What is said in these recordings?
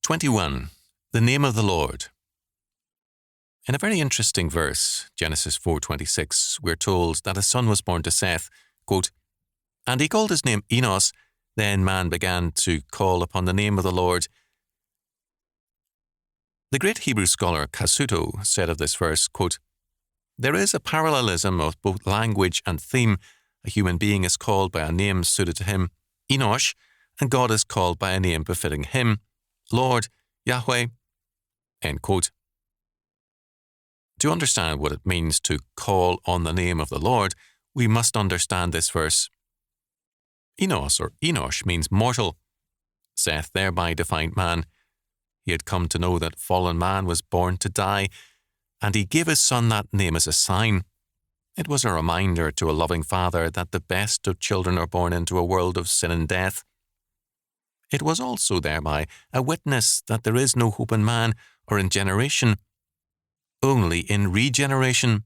21. The name of the Lord. In a very interesting verse, Genesis 4:26, we're told that a son was born to Seth, quote, "And he called his name Enos. Then man began to call upon the name of the Lord." The great Hebrew scholar Casuto said of this verse, quote, "There is a parallelism of both language and theme. A human being is called by a name suited to him, Enosh, and God is called by a name befitting him, Lord, Yahweh." End quote. To understand what it means to call on the name of the Lord, we must understand this verse. Enos or Enosh means mortal. Seth thereby defined man. He had come to know that fallen man was born to die, and he gave his son that name as a sign. It was a reminder to a loving father that the best of children are born into a world of sin and death. It was also thereby a witness that there is no hope in man or in generation, only in regeneration.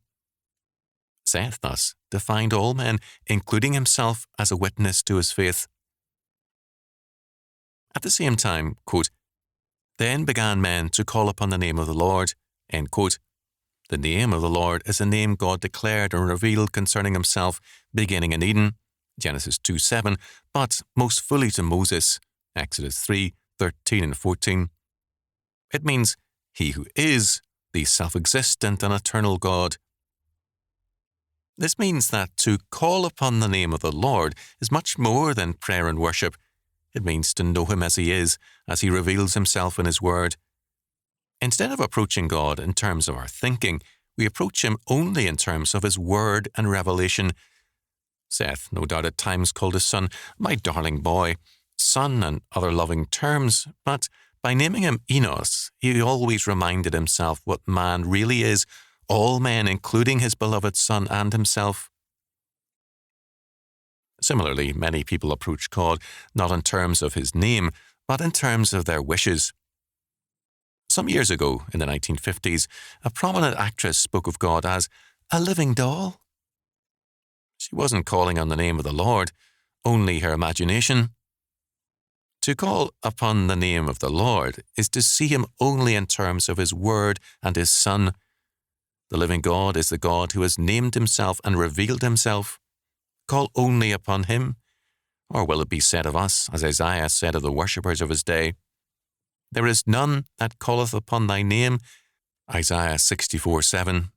Seth thus defined all men, including himself, as a witness to his faith. At the same time, quote, "Then began men to call upon the name of the Lord." End quote. The name of the Lord is a name God declared and revealed concerning himself, beginning in Eden, Genesis 2:7, but most fully to Moses, Exodus 3:13 and 14. It means he who is the self-existent and eternal God. This means that to call upon the name of the Lord is much more than prayer and worship. It means to know him as he is, as he reveals himself in his word. Instead of approaching God in terms of our thinking, we approach him only in terms of his word and revelation. Seth no doubt at times called his son, "my darling boy," son and other loving terms, but by naming him Enos, he always reminded himself what man really is, all men, including his beloved son and himself. Similarly, many people approach God not in terms of his name, but in terms of their wishes. Some years ago, in the 1950s, a prominent actress spoke of God as a living doll. She wasn't calling on the name of the Lord, only her imagination. To call upon the name of the Lord is to see him only in terms of his word and his Son. The living God is the God who has named himself and revealed himself. Call only upon him. Or will it be said of us, as Isaiah said of the worshippers of his day, "There is none that calleth upon thy name," Isaiah 64:7.